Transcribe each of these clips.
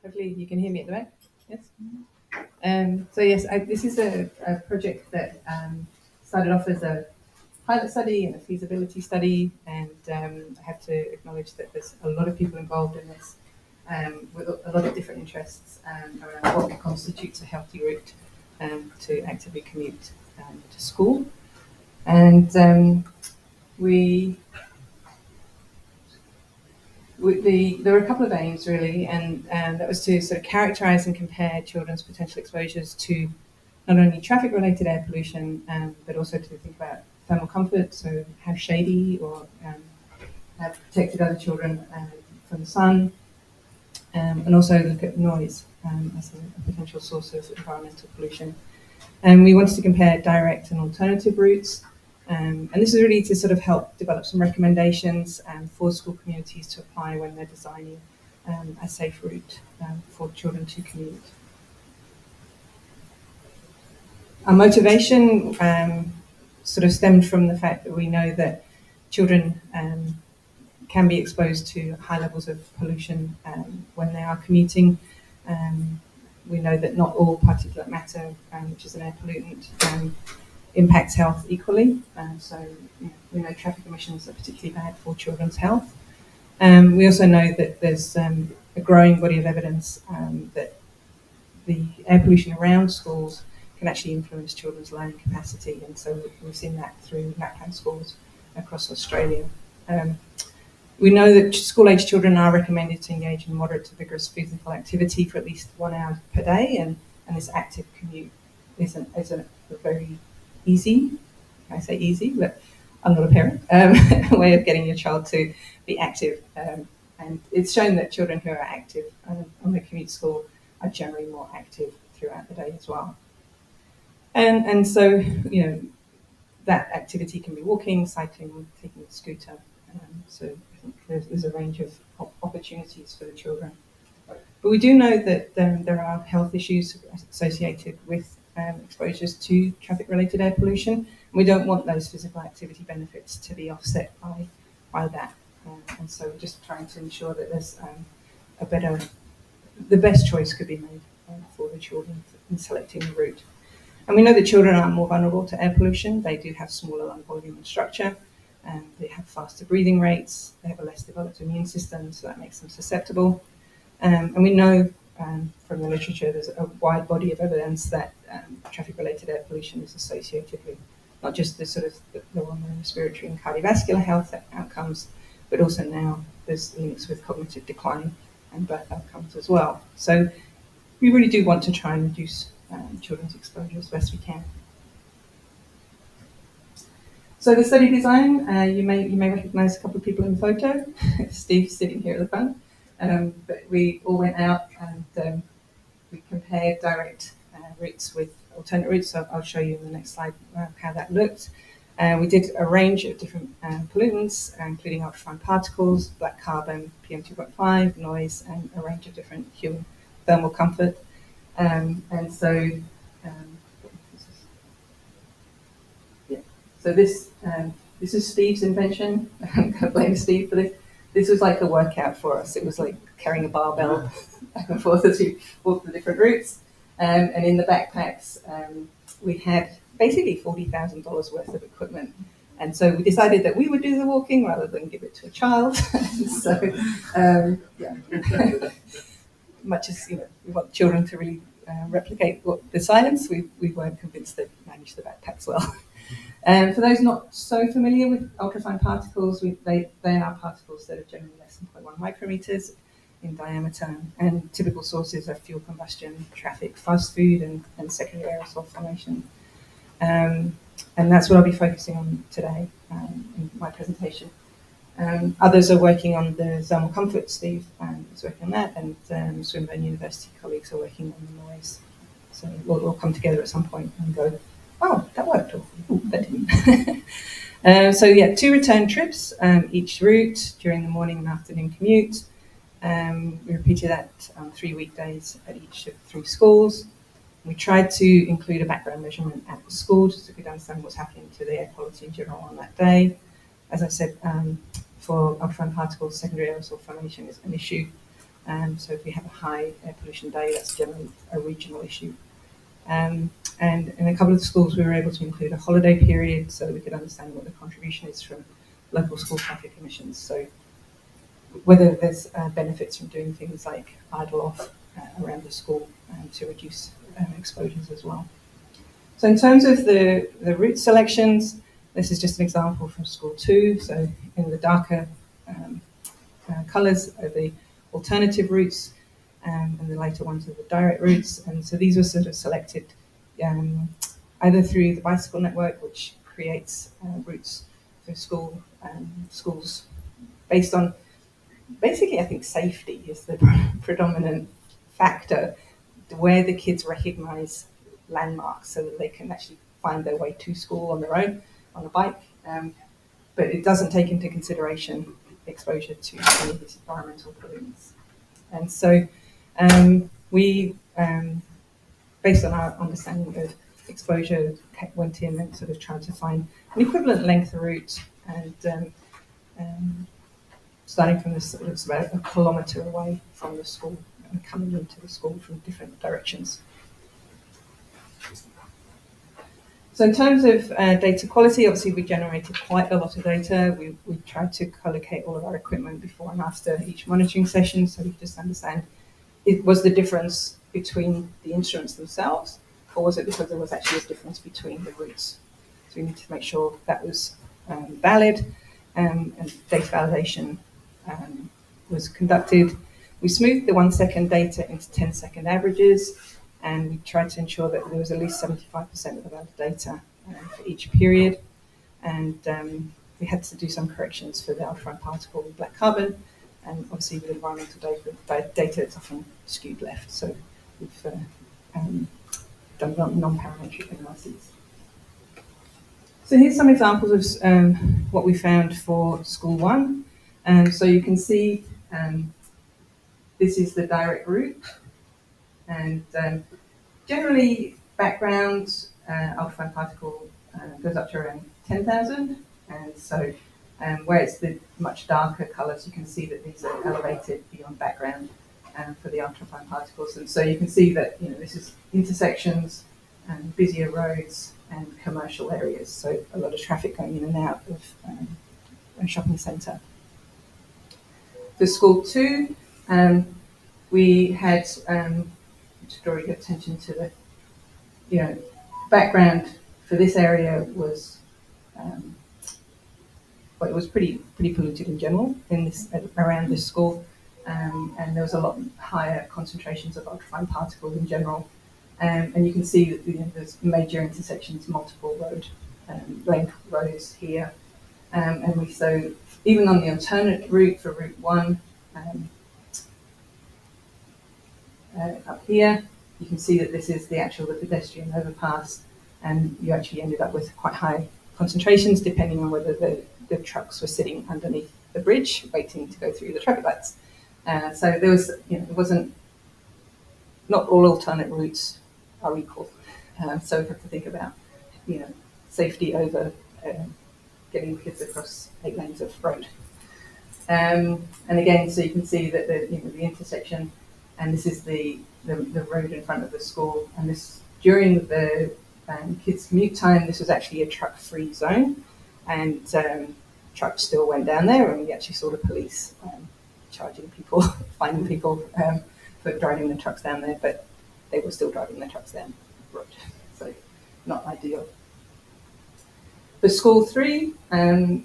Hopefully you can hear me at the back. Yes. So yes, this is a project that started off as a pilot study and a feasibility study, and I have to acknowledge that there's a lot of people involved in this, with a lot of different interests around what constitutes a healthy route to actively commute to school. And there were a couple of aims really, and that was to sort of characterise and compare children's potential exposures to not only traffic-related air pollution, but also to think about thermal comfort, so how shady or how protected other children from the sun, and also look at noise as a potential source of environmental pollution. And we wanted to compare direct and alternative routes. And this is really to sort of help develop some recommendations for school communities to apply when they're designing a safe route for children to commute. Our motivation sort of stemmed from the fact that we know that children can be exposed to high levels of pollution when they are commuting. We know that not all particulate matter, which is an air pollutant, impacts health equally. So we know traffic emissions are particularly bad for children's health. We also know that there's a growing body of evidence that the air pollution around schools can actually influence children's learning capacity, and so we've seen that through NAPLAN schools across Australia. We know that school-age children are recommended to engage in moderate to vigorous physical activity for at least 1 hour per day, and this active commute isn't a very easy, I say easy, but I'm not a parent, way of getting your child to be active. And it's shown that children who are active on the commute to school are generally more active throughout the day as well. And so, that activity can be walking, cycling, taking a scooter. So I think there's a range of opportunities for the children. But we do know that there are health issues associated with exposures to traffic-related air pollution. And we don't want those physical activity benefits to be offset by that. And so we're just trying to ensure that there's the best choice could be made for the children in selecting the route. And we know that children are more vulnerable to air pollution. They do have smaller lung volume and structure, and they have faster breathing rates. They have a less developed immune system, so that makes them susceptible. And we know from the literature there's a wide body of evidence that traffic-related air pollution is associated with not just the sort of the well-known respiratory and cardiovascular health outcomes, but also now there's links with cognitive decline and birth outcomes as well. So we really do want to try and reduce children's exposure as best we can. So the study design, you may recognise a couple of people in the photo. Steve's sitting here at the front. But we all went out and we compared direct routes with alternate routes. So I'll show you in the next slide how that looked. We did a range of different pollutants, including ultrafine particles, black carbon, PM2.5, noise, and a range of different human thermal comfort. And so, so this is Steve's invention. I'm going to blame Steve for this. This was like a workout for us. It was like carrying a barbell back and forth as we walked the different routes. And in the backpacks, we had basically $40,000 worth of equipment. And so we decided that we would do the walking rather than give it to a child. So, yeah. Much as we want children to really replicate the science, we weren't convinced they'd manage the backpacks well. For those not so familiar with ultrafine particles, they are particles that are generally less than 0.1 micrometers in diameter, and typical sources are fuel combustion, traffic, fast food, and secondary aerosol formation. And that's what I'll be focusing on today in my presentation. Others are working on the thermal comfort. Steve is working on that, and Swinburne University colleagues are working on the noise. So we'll all come together at some point and go, oh, that worked, or that didn't. So yeah, 2 return trips each route during the morning and afternoon commute. We repeated that on 3 weekdays at each of 3 schools. We tried to include a background measurement at the school just so we could understand what's happening to the air quality in general on that day. As I said, for ultrafine particles, secondary aerosol formation is an issue. So if we have a high air pollution day, that's generally a regional issue. And in a couple of the schools, we were able to include a holiday period so we could understand what the contribution is from local school traffic emissions. So whether there's benefits from doing things like idle off around the school to reduce exposures as well. So in terms of the route selections, this is just an example from school 2. So in the darker colours are the alternative routes, and the lighter ones are the direct routes. And so these were sort of selected either through the bicycle network, which creates routes for schools based on, basically, I think safety is the predominant factor, where the kids recognise landmarks so that they can actually find their way to school on their own, on a bike. But it doesn't take into consideration exposure to any of these environmental pollutants. And so we, based on our understanding of exposure, went in and sort of tried to find an equivalent length of route, and starting from this, it looks about a kilometre away from the school and coming into the school from different directions. So in terms of data quality, obviously we generated quite a lot of data. We tried to collocate all of our equipment before and after each monitoring session, so we could just understand, was the difference between the instruments themselves, or was it because there was actually a difference between the routes? So we need to make sure that was valid, and data validation was conducted. We smoothed the 1 second data into 10-second averages, and we tried to ensure that there was at least 75% of the valid data for each period. And we had to do some corrections for the ultrafine particle and black carbon, and obviously with environmental data it's often skewed left. So we've done non-parametric analyses. So here's some examples of what we found for school 1. So you can see this is the direct route, and generally background ultrafine particle goes up to around 10,000, and so where it's the much darker colours, you can see that these are elevated beyond background for the ultrafine particles. And so you can see that, you know, this is intersections and busier roads and commercial areas, so a lot of traffic going in and out of a shopping centre. For school 2, we had to draw your attention to the, you know, background for this area was, well, it was pretty polluted in general in this around this school, and there was a lot higher concentrations of ultrafine particles in general, and you can see that, you know, there's major intersections, multiple road length roads here, and we, so even on the alternate route for route 1. Up here, you can see that this is the pedestrian overpass, and you actually ended up with quite high concentrations depending on whether the trucks were sitting underneath the bridge waiting to go through the traffic lights. So there was, you know, it wasn't, not all alternate routes are equal. So we have to think about, you know, safety over getting kids across 8 lanes of road. And again, so you can see that the, you know, the intersection, and this is the road in front of the school, and this, during the kids' commute time, this was actually a truck-free zone, and trucks still went down there, and we actually saw the police charging people, finding people for driving the trucks down there, but they were still driving the trucks down the road, so not ideal. For school 3,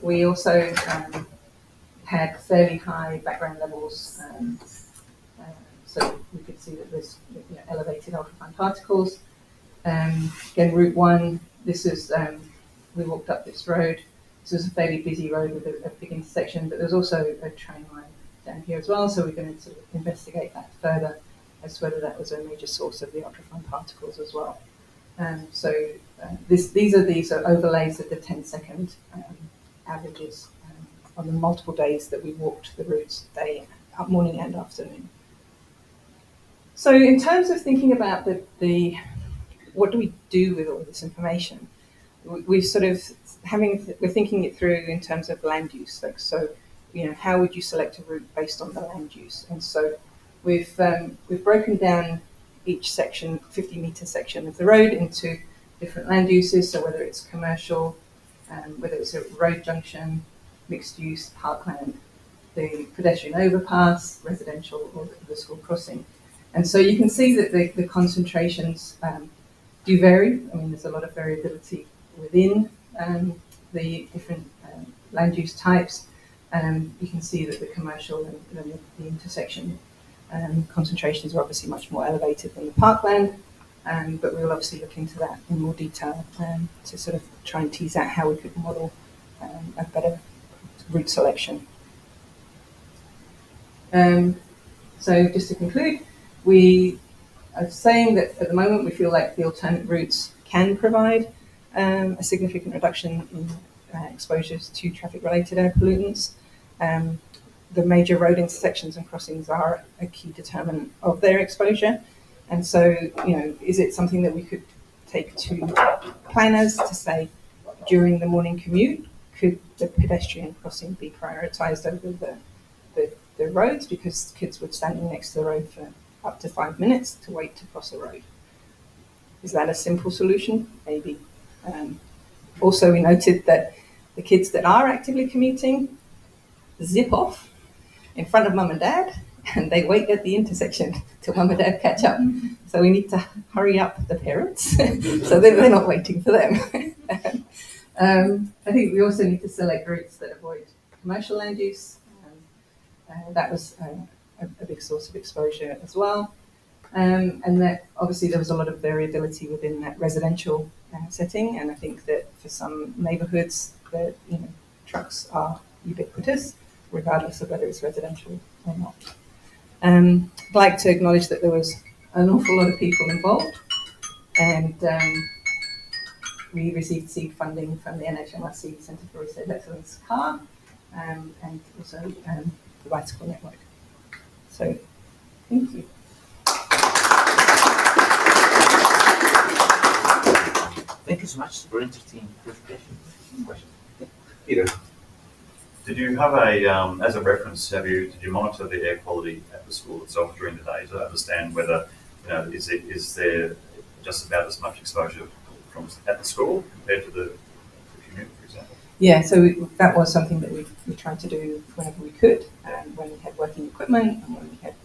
we also had fairly high background levels, so we could see that there's, you know, elevated ultrafine particles. Again, route 1, this is, we walked up this road. This was a fairly busy road with a big intersection, but there's also a train line down here as well, so we're going to sort of investigate that further as to whether that was a major source of the ultrafine particles as well. So these are overlays of the 10-second averages on the multiple days that we walked the routes, morning and afternoon. So in terms of thinking about the what do we do with all this information, we're sort of we're thinking it through in terms of land use. Like, so, you know, how would you select a route based on the land use? And so we've broken down each section, 50-metre section of the road, into different land uses. So whether it's commercial, whether it's a road junction, mixed use, parkland, the pedestrian overpass, residential, or the school crossing. And so you can see that the concentrations do vary. I mean, there's a lot of variability within the different land use types. You can see that the commercial and the intersection concentrations are obviously much more elevated than the parkland, but we'll obviously look into that in more detail to sort of try and tease out how we could model a better route selection. So just to conclude, we are saying that at the moment we feel like the alternate routes can provide a significant reduction in exposures to traffic-related air pollutants. The major road intersections and crossings are a key determinant of their exposure. And so, is it something that we could take to planners to say, during the morning commute, could the pedestrian crossing be prioritised over the roads, because kids were standing next to the road for up to 5 minutes to wait to cross a road? Is that a simple solution? Maybe. Also, we noted that the kids that are actively commuting zip off in front of mum and dad, and they wait at the intersection till mum and dad catch up. So we need to hurry up the parents so that they're not waiting for them. I think we also need to select routes that avoid commercial land use. That was a big source of exposure as well. And that obviously there was a lot of variability within that residential setting, and I think that for some neighbourhoods that trucks are ubiquitous, regardless of whether it's residential or not. I'd like to acknowledge that there was an awful lot of people involved, and we received seed funding from the NHMRC Centre for Research Excellence CAR, and also the Bicycle Network. So, thank you. Thank you so much for interesting presentation. Question. Peter, did you have as a reference, did you monitor the air quality at the school itself during the day to understand whether, is there just about as much exposure from at the school compared to the commute, for example? Yeah, so that was something that we tried to do whenever we could, when we had working equipment and when we had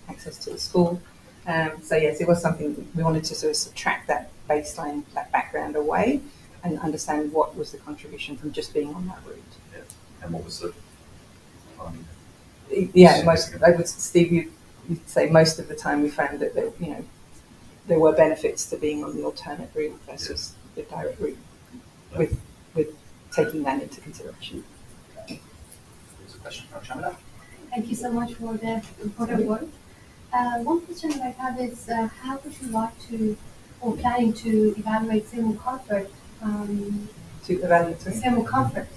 access to the school. So yes, it was something we wanted to sort of subtract that baseline, that background away, and understand what was the contribution from just being on that route. Yeah. And what was the Steve, you'd say most of the time we found that there were benefits to being on the alternate route versus the direct route, with taking that into consideration. There's a question from Shamila. Thank you so much for the important work. One question that I have is, how would you like to, or planning to evaluate thermal comfort? To evaluate thermal comfort.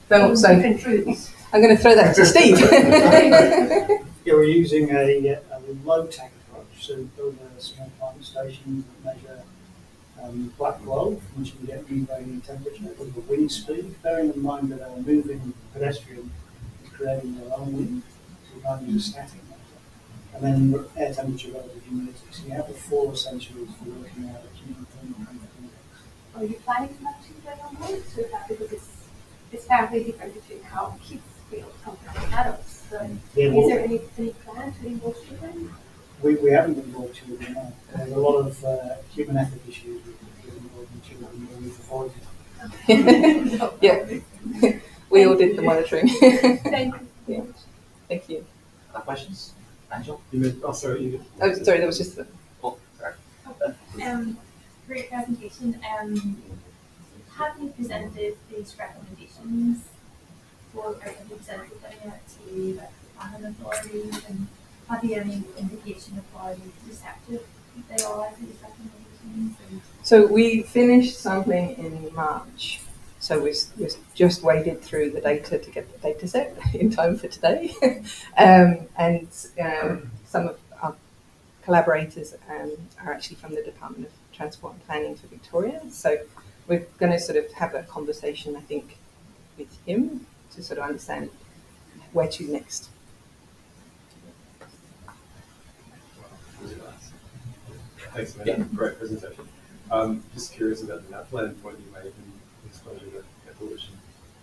So different routes. I'm going to throw that to Steve. Yeah, we're using a low-tech approach, so we build a small climate station that measure black glow, from which we get mean varying temperature, with the wind speed, bearing in mind that a moving pedestrian is creating their own wind, so we can't use a static measure. And then air temperature relative humidity. So you have the four essentials for working out a human thermal comfort index. Are you planning to actually go on board to that, because it's very different between how kids feel compared to adults. So is there any plan to involve children? We haven't involved children now. There's a lot of human ethic issues with involving children that we've avoided. Yeah, we all did the monitoring. Thank you. Yeah. Thank you. Other questions? Angel? Sorry, that was just the... Oh, sorry. Great presentation. Have you presented these recommendations have you presented them to the planning authorities, and have you any indication of how receptive they are to these recommendations? So we finished sampling in March. So we just waded through the data to get the data set in time for today. Some of our collaborators are actually from the Department of Transport and Planning for Victoria. So we're going to sort of have a conversation, I think, with him to sort of understand where to next. Thanks, man. Yeah. Great presentation. Just curious about the plan point you made in explaining the evolution.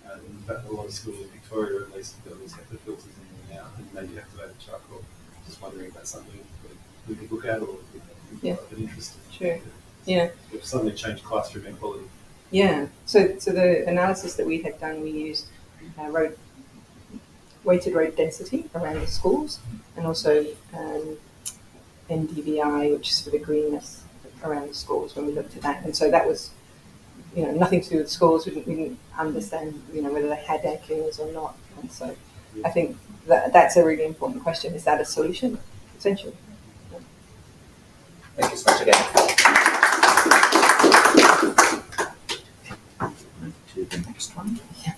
In fact, a lot of schools in Victoria, at least, have got these HEPA filters in there now, and maybe activated charcoal. Just wondering if that's something that we could look at, or of an interest. Sure. Yeah. If suddenly change classroom air quality. Yeah. So the analysis that we had done, we used weighted road density around the schools, and also NDVI, which is for the greenness around the schools when we looked at that. And so that was, nothing to do with schools. We didn't understand, whether they had air cleaners or not. And so I think that's a really important question. Is that a solution? Essentially. Thank you so much again. To the next one. Yeah.